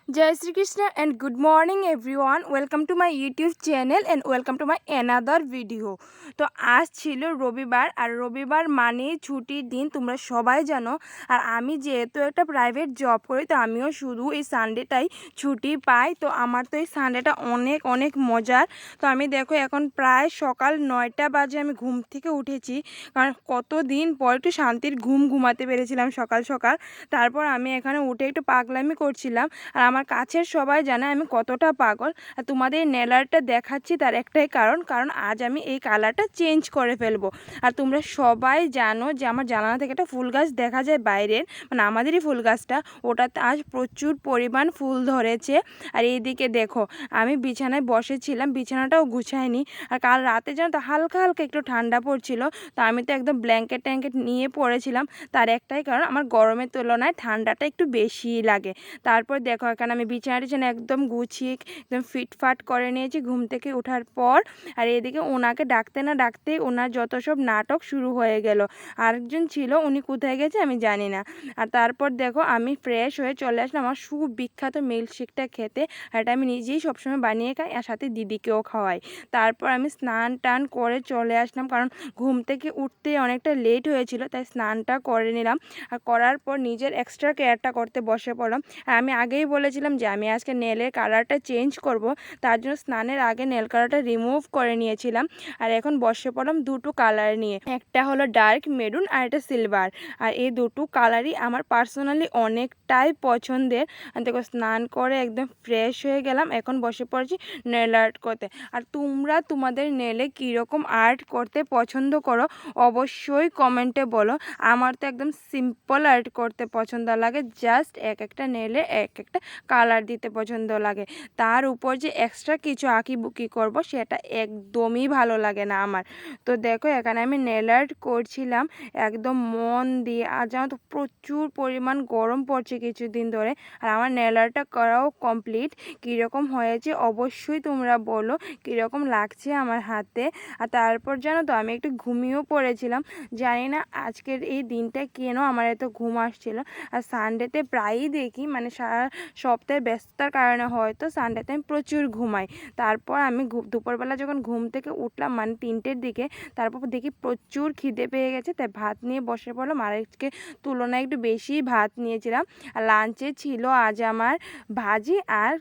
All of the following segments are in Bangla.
Jai Sri Krishna and good morning everyone. Welcome to my YouTube channel and welcome to my another video. তো আজ ছিল রবিবার আর রবিবার মানে ছুটির দিন তোমরা সবাই জানো। আর আমি যেহেতু একটা প্রাইভেট জব করি তো আমিও শুধু এই সানডেটাই ছুটি পাই। তো আমার তো এই সানডেটা অনেক অনেক মজার। তো আমি দেখো এখন প্রায় সকাল 9টা বাজে আমি ঘুম থেকে উঠেছি, কারণ কতদিন পর একটু শান্তির ঘুম ঘুমাতে পেরেছিলাম সকাল সকাল। তারপর আমি এখানে উঠে একটু পাগলামি করছিলাম। আর আমার কাছের সবাই জানে আমি কতটা পাগল। আর তোমাদের নেল আর্টটা দেখাচ্ছি তার একটাই কারণ আজ আমি এই কালারটা চেঞ্জ করে ফেলবো। আর তোমরা সবাই জানো যে আমার জানালা থেকে একটা ফুল গাছ দেখা যায় বাইরের, মানে আমাদেরই ফুল গাছটা, ওটাতে আজ প্রচুর পরিমাণ ফুল ধরেছে। আর এইদিকে দেখো আমি বিছানায় বসেছিলাম, বিছানাটাও গুছাইনি। আর কাল রাতে যেন তো হালকা হালকা একটু ঠান্ডা পড়ছিল, তো আমি তো একদম ব্ল্যাঙ্কেট ট্যাঙ্কেট নিয়ে পড়েছিলাম। তার একটাই কারণ আমার গরমের তুলনায় ঠান্ডাটা একটু বেশিই লাগে। তারপর দেখো এখানে আমি বিছানা একদম গুছিয়ে একদম ফিটফাট করে নিয়েছি ঘুম থেকে ওঠার পর। আর এদিকে ওনাকে ডাকতে না ডাকতেই ওনার যত সব নাটক শুরু হয়ে গেল। আরেকজন ছিল, উনি কোথায় গেছে আমি জানি না। আর তারপর দেখো আমি ফ্রেশ হয়ে চলে আসলাম আমার সুবিখ্যাত মিল্কশেকটা খেতে। আর এটা আমি নিজেই সবসময় বানিয়ে খাই আর সাথে দিদিকেও খাওয়াই। তারপর আমি স্নান টান করে চলে আসলাম, কারণ ঘুম থেকে উঠতে অনেকটা লেট হয়েছিল, তাই স্নানটা করে নিলাম। আর করার পর নিজের এক্সট্রা কেয়ারটা করতে বসে পড়লাম। আর আমি আগেই বলেছিলাম যে আমি আজকে নেলের কালারটা চেঞ্জ করব, তার জন্য স্নানের আগে নেল কালারটা রিমুভ করে নিয়েছিলাম। আর এখন বসে পড়লাম দুটো কালার নিয়ে, একটা হলো ডার্ক মেরুন আর একটা সিলভার। আর এই দুটো কালারই আমার পার্সোনালি অনেকটাই পছন্দের। আর দেখো স্নান করে একদম ফ্রেশ হয়ে গেলাম, এখন বসে পড়েছি নেল আর্ট করতে। আর তোমরা তোমাদের নেলে কীরকম আর্ট করতে পছন্দ করো অবশ্যই কমেন্টে বলো। আমার তো একদম সিম্পল আর্ট করতে পছন্দ লাগে, জাস্ট এক একটা নেলে এক একটা কালার দিতে পছন্দ লাগে। তার উপর যে এক্সট্রা কিছু আঁকিবুকি করব সেটা একদমই ভালো লাগে না আমার। তো দেখো এখানে আমি নেল আর্ট করছিলাম একদম মন দিয়ে। আর জানো তো প্রচুর পরিমাণ গরম পড়ছে কিছুদিন ধরে। আর আমার নেল আর্টটা করাও কমপ্লিট। কীরকম হয়েছে অবশ্যই তোমরা বলো কীরকম লাগছে আমার হাতে। আর তারপর জানো তো আমি একটু ঘুমিয়েও পড়েছিলাম। জানি না আজকের এই দিনটা কেন আমার এত ঘুম আসছিল। আর সানডেতে প্রায়ই দেখি, মানে সারা সপ্তাহের ব্যস্ততার কারণে হয়তো সানডেতে আমি প্রচুর ঘুমাই। তারপর আমি দুপুরবেলা যখন ঘুম থেকে উঠলাম মানে 3টের দিকে, তারপর দেখি প্রচুর খিদে পেয়ে গেছে, তাই ভাত নিয়ে বসে পড়লাম। আর আজকে তুলনায় একটু বেশি ভাত নিয়েছিলাম। আর লাঞ্চে ছিল আজ আমার ভাজি আর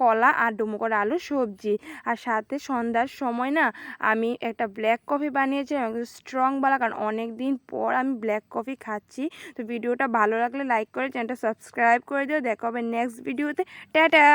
কলা আর ডুমো করা আলু সবজি। আর সাথে সন্ধ্যার সময় না আমি একটা ব্ল্যাক কফি বানিয়েছিলাম একদম স্ট্রংওয়ালা, কারণ অনেক দিন পর আমি ব্ল্যাক কফি খাচ্ছি। তো ভিডিওটা ভালো লাগলে লাইক করে চ্যানেলটা সাবস্ক্রাইব করে দিও। দেখা হবে নেক্সট ভিডিওতে। টাটা।